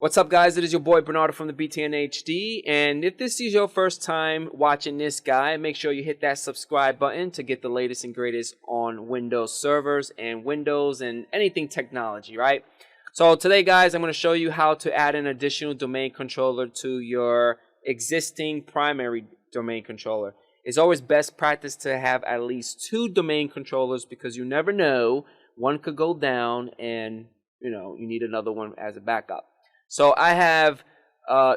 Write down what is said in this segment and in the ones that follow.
What's up, guys? It is your boy Bernardo from the BTNHD, and if this is your first time watching this guy, make sure you hit that subscribe button to get the latest and greatest on Windows servers and Windows and anything technology, right? So today, guys, I'm going to show you how to add an additional domain controller to your existing primary domain controller. It's always best practice to have at least 2 domain controllers because you never know, one could go down and you need another one as a backup. So I have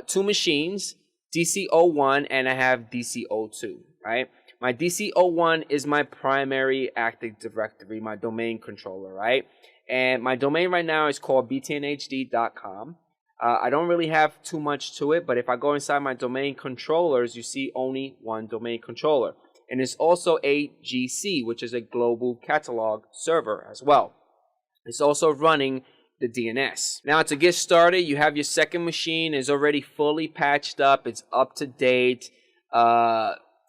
2 machines, DC01 and I have DC02, right? My DC01 is my primary Active Directory, my domain controller, right? And my domain right now is called BTNHD.com. I don't really have too much to it, but if I go inside my domain controllers, you see only one domain controller. And it's also a GC, which is a global catalog server as well. It's also running the DNS. Now, to get started, you have your second machine is already fully patched up. It's up to date.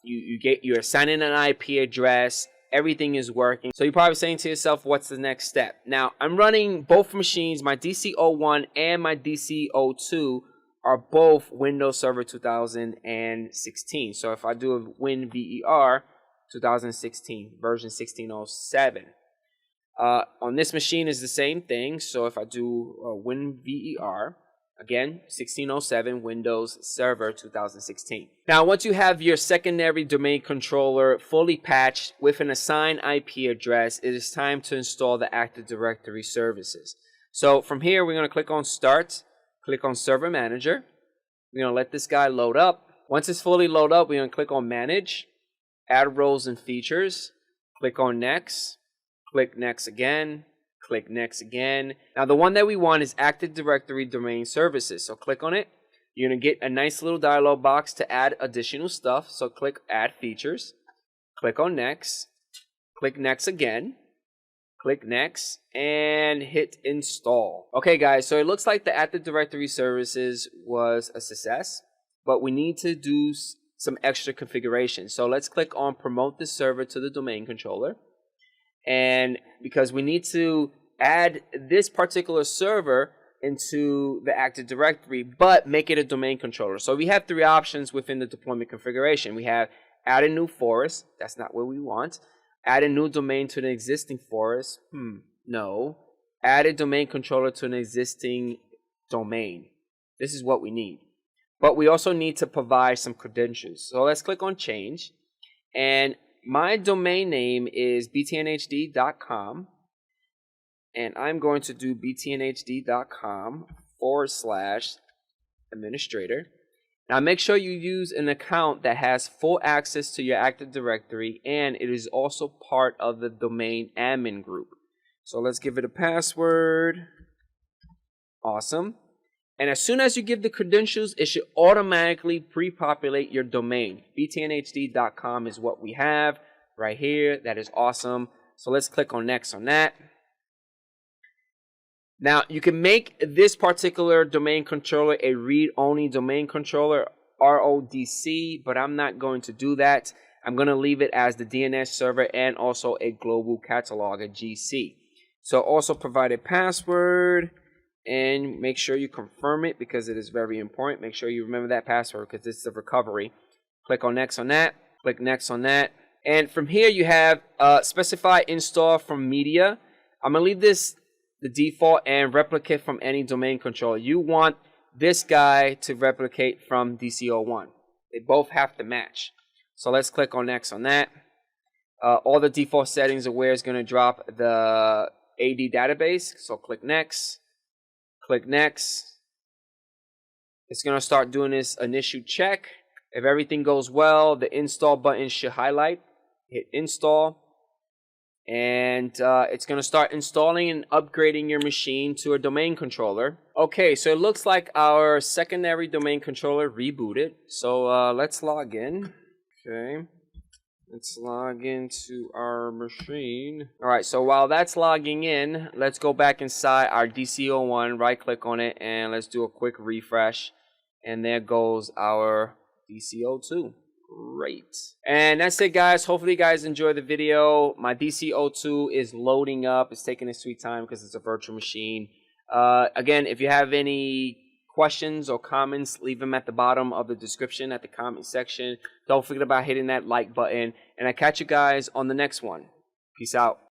You're assigning an IP address. Everything is working. So you're probably saying to yourself, what's the next step? Now, I'm running both machines. My DC01 and my DC02 are both Windows Server 2016. So if I do a WinVER 2016, version 1607. On this machine is the same thing. So if I do WinVER, again, 1607 Windows Server 2016. Now, once you have your secondary domain controller fully patched with an assigned IP address, it is time to install the Active Directory services. So from here, we're going to click on Start, click on Server Manager. We're going to let this guy load up. Once it's fully loaded up, we're going to click on Manage, Add Roles and Features, click on Next. Click Next again, click Next again. Now the one that we want is Active Directory Domain Services. So click on it. You're going to get a nice little dialog box to add additional stuff. So click Add Features. Click on Next. Click Next again. Click Next and hit Install. Okay, guys, so it looks like the Active Directory Services was a success, but we need to do some extra configuration. So let's click on Promote this server to the domain controller. And because we need to add this particular server into the Active Directory, but make it a domain controller. So we have 3 options within the deployment configuration. We have add a new forest. That's not what we want. Add a new domain to an existing forest. No. Add a domain controller to an existing domain. This is what we need. But we also need to provide some credentials. So let's click on Change. And my domain name is btnhd.com, and I'm going to do btnhd.com/administrator. Now make sure you use an account that has full access to your Active Directory, and it is also part of the domain admin group. So let's give it a password. Awesome. And as soon as you give the credentials, it should automatically pre-populate your domain. btnhd.com is what we have right here. That is awesome. So let's click on Next on that. Now, you can make this particular domain controller a read-only domain controller, RODC, but I'm not going to do that. I'm going to leave it as the DNS server and also a global catalog, a GC. So also provide a password. And make sure you confirm it because it is very important. Make sure you remember that password because this is a recovery. Click on Next on that. Click Next on that. And from here you have specify install from media. I'm going to leave this the default and replicate from any domain controller. You want this guy to replicate from DC01. They both have to match. So let's click on Next on that. All the default settings are where it's going to drop the AD database. So click Next. Click Next. It's going to start doing this initial check. If everything goes well, the install button should highlight. Hit Install. And it's going to start installing and upgrading your machine to a domain controller. Okay, so it looks like our secondary domain controller rebooted. So let's log in. Okay. Let's log into our machine. All right, so while that's logging in, let's go back inside our DC01, right-click on it, and let's do a quick refresh. And there goes our DC02. Great. And that's it, guys. Hopefully you guys enjoyed the video. My DC02 is loading up. It's taking its sweet time because it's a virtual machine. Again, if you have any questions or comments, leave them at the bottom of the description at the comment section. Don't forget about hitting that like button. And I catch you guys on the next one. Peace out.